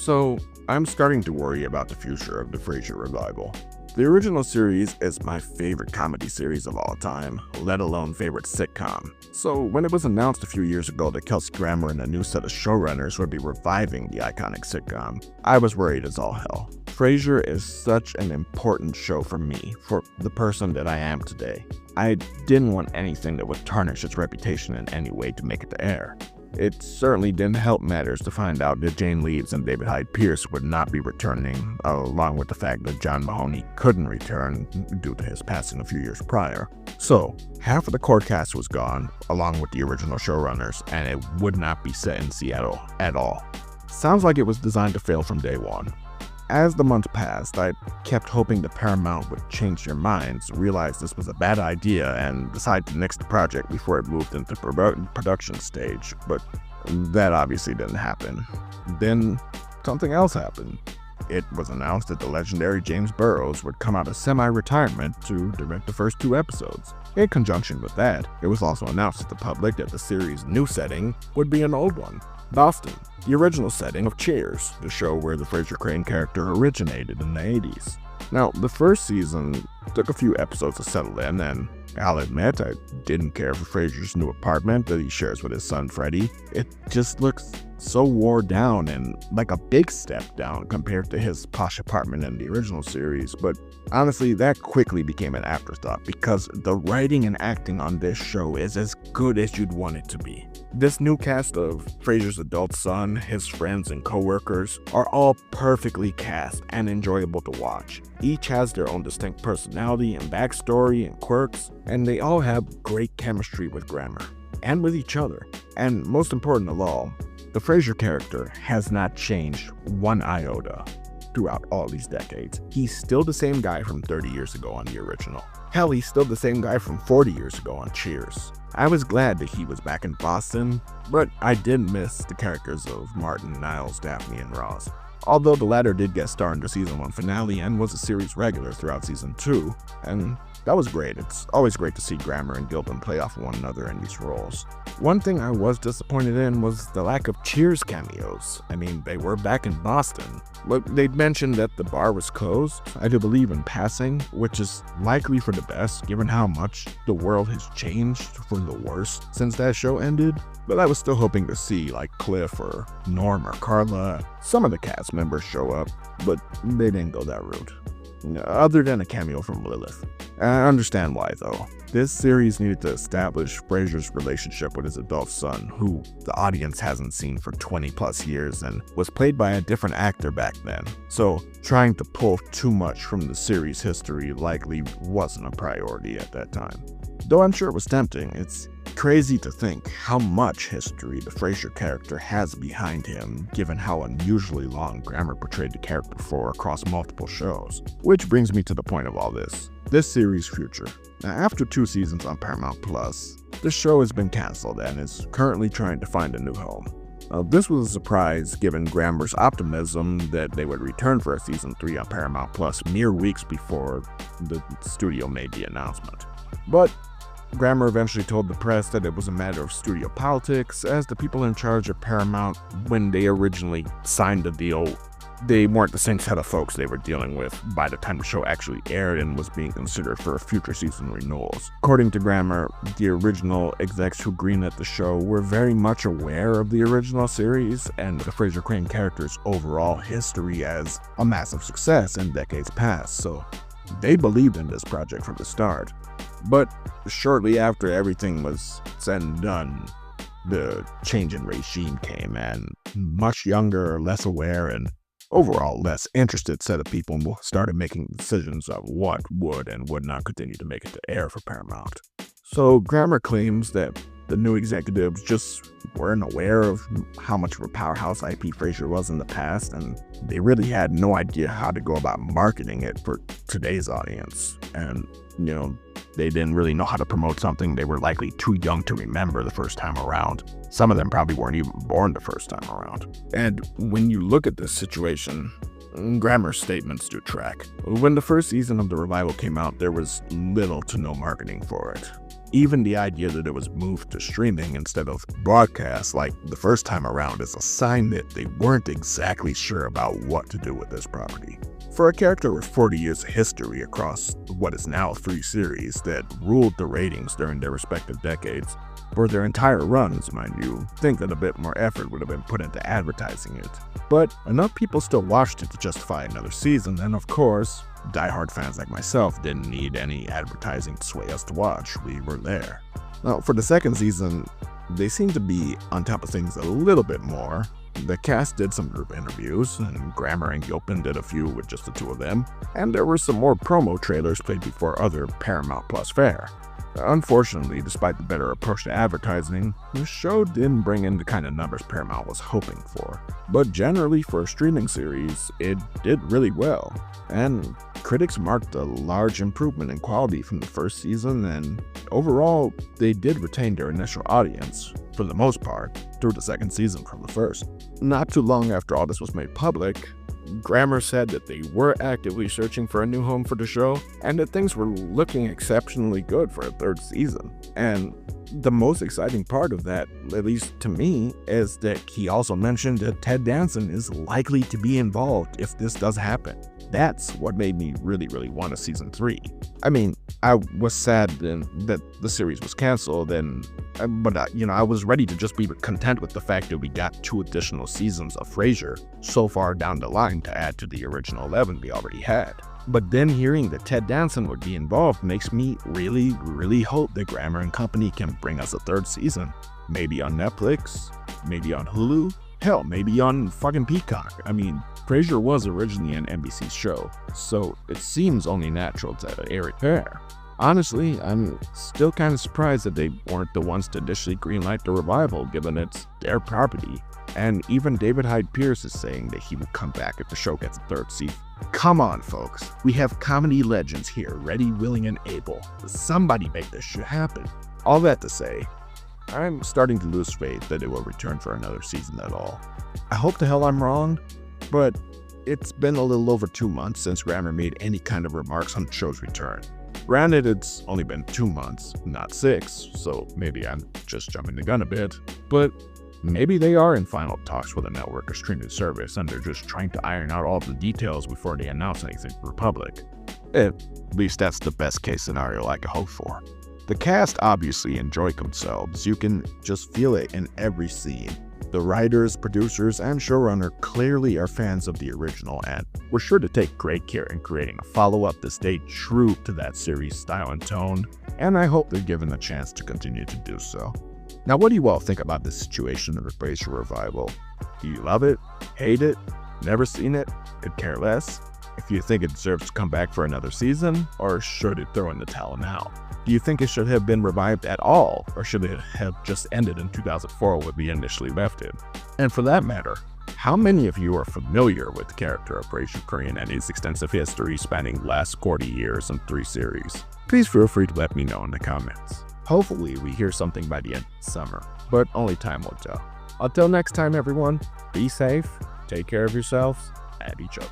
So, I'm starting to worry about the future of the Frasier revival. The original series is my favorite comedy series of all time, let alone favorite sitcom. So, when it was announced a few years ago that Kelsey Grammer and a new set of showrunners would be reviving the iconic sitcom, I was worried as all hell. Frasier is such an important show for me, for the person that I am today. I didn't want anything that would tarnish its reputation in any way to make it to air. It certainly didn't help matters to find out that Jane Leeves and David Hyde Pierce would not be returning, along with the fact that John Mahoney couldn't return due to his passing a few years prior. So, half of the core cast was gone, along with the original showrunners, and it would not be set in Seattle at all. Sounds like it was designed to fail from day one. As the months passed, I kept hoping that Paramount would change their minds, realize this was a bad idea, and decide to nix the project before it moved into production stage, but that obviously didn't happen. Then, something else happened. It was announced that the legendary James Burrows would come out of semi-retirement to direct the first 2 episodes. In conjunction with that, it was also announced to the public that the series' new setting would be an old one, Boston, the original setting of Cheers, the show where the Frasier Crane character originated in the 80s. Now, the first season took a few episodes to settle in, and I'll admit I didn't care for Frasier's new apartment that he shares with his son Freddie. It just looks so wore down and like a big step down compared to his posh apartment in the original series, but honestly that quickly became an afterthought because the writing and acting on this show is as good as you'd want it to be. This new cast of Frasier's adult son, his friends and co-workers are all perfectly cast and enjoyable to watch. Each has their own distinct personality and backstory and quirks, and they all have great chemistry with Grammer and with each other. And most important of all, the Frasier character has not changed one iota throughout all these decades. He's still the same guy from 30 years ago on the original. Hell, he's still the same guy from 40 years ago on Cheers. I was glad that he was back in Boston, but I did miss the characters of Martin, Niles, Daphne, and Ross. Although the latter did guest star in the season 1 finale and was a series regular throughout season 2, and that was great. It's always great to see Grammer and Gilpin play off one another in these roles. One thing I was disappointed in was the lack of Cheers cameos. I mean, they were back in Boston, but they'd mentioned that the bar was closed, I do believe in passing, which is likely for the best given how much the world has changed for the worse since that show ended. But I was still hoping to see like Cliff or Norm or Carla. Some of the cast members show up, but they didn't go that route. Other than a cameo from Lilith. I understand why though. This series needed to establish Frasier's relationship with his adult son, who the audience hasn't seen for 20 plus years and was played by a different actor back then. So trying to pull too much from the series' history likely wasn't a priority at that time. Though I'm sure it was tempting, it's crazy to think how much history the Frasier character has behind him, given how unusually long Grammer portrayed the character for across multiple shows. Which brings me to the point of all this series' future. Now, after 2 seasons on Paramount Plus, the show has been canceled and is currently trying to find a new home. This was a surprise given Grammer's optimism that they would return for a season 3 on Paramount Plus mere weeks before the studio made the announcement. But Grammer eventually told the press that it was a matter of studio politics, as the people in charge of Paramount, when they originally signed the deal, they weren't the same set of folks they were dealing with by the time the show actually aired and was being considered for future season renewals. According to Grammer, the original execs who greenlit the show were very much aware of the original series and the Frasier Crane character's overall history as a massive success in decades past, so they believed in this project from the start. But shortly after everything was said and done, the change in regime came, and much younger, less aware, and overall less interested set of people started making decisions of what would and would not continue to make it to air for Paramount. So Grammer claims that the new executives just weren't aware of how much of a powerhouse IP Frasier was in the past, and they really had no idea how to go about marketing it for today's audience. And, they didn't really know how to promote something they were likely too young to remember the first time around. Some of them probably weren't even born the first time around. And when you look at this situation, Grammer's statements do track. When the first season of the revival came out, there was little to no marketing for it. Even the idea that it was moved to streaming instead of broadcast like the first time around is a sign that they weren't exactly sure about what to do with this property. For a character with 40 years of history across what is now 3 series that ruled the ratings during their respective decades, for their entire runs, mind you, think that a bit more effort would have been put into advertising it. But enough people still watched it to justify another season, and of course, diehard fans like myself didn't need any advertising to sway us to watch. We were there. Now, for the second season, they seem to be on top of things a little bit more. The cast did some group interviews, and Grammer and Gilpin did a few with just the two of them, and there were some more promo trailers played before other Paramount Plus fare. Unfortunately, despite the better approach to advertising, the show didn't bring in the kind of numbers Paramount was hoping for. But generally, for a streaming series, it did really well, and critics marked a large improvement in quality from the first season, and overall, they did retain their initial audience, for the most part, through the second season from the first. Not too long after all this was made public, Grammer said that they were actively searching for a new home for the show, and that things were looking exceptionally good for a third season. And the most exciting part of that, at least to me, is that he also mentioned that Ted Danson is likely to be involved if this does happen. That's what made me really want a season 3. I mean, I was sad that the series was canceled, but I was ready to just be content with the fact that we got 2 additional seasons of Frasier so far down the line to add to the original 11 we already had. But then hearing that Ted Danson would be involved makes me really hope that Grammer and company can bring us a 3rd season. Maybe on Netflix, maybe on Hulu, hell, maybe on fucking Peacock. I mean, Frasier was originally an NBC show, so it seems only natural to air it there. Honestly, I'm still kind of surprised that they weren't the ones to initially greenlight the revival, given it's their property. And even David Hyde Pierce is saying that he will come back if the show gets a 3rd season. Come on, folks. We have comedy legends here, ready, willing, and able. Somebody make this shit happen. All that to say, I'm starting to lose faith that it will return for another season at all. I hope the hell I'm wrong, but it's been a little over 2 months since Grammer made any kind of remarks on the show's return. Granted, it's only been 2 months, not 6, so maybe I'm just jumping the gun a bit, but maybe they are in final talks with a network or streaming service and they're just trying to iron out all the details before they announce anything to the public. At least that's the best case scenario I could hope for. The cast obviously enjoyed themselves. You can just feel it in every scene. The writers, producers, and showrunner clearly are fans of the original, and we're sure to take great care in creating a follow-up to stay true to that series' style and tone, and I hope they're given a chance to continue to do so. Now, what do you all think about this situation of the Frasier revival? Do you love it? Hate it? Never seen it? Could care less? If you think it deserves to come back for another season, or should it throw in the towel now? Do you think it should have been revived at all, or should it have just ended in 2004 when we initially left it? And for that matter, how many of you are familiar with the character of Frasier Crane and his extensive history spanning the last 40 years and 3 series? Please feel free to let me know in the comments. Hopefully we hear something by the end of the summer, but only time will tell. Until next time everyone, be safe, take care of yourselves, and each other.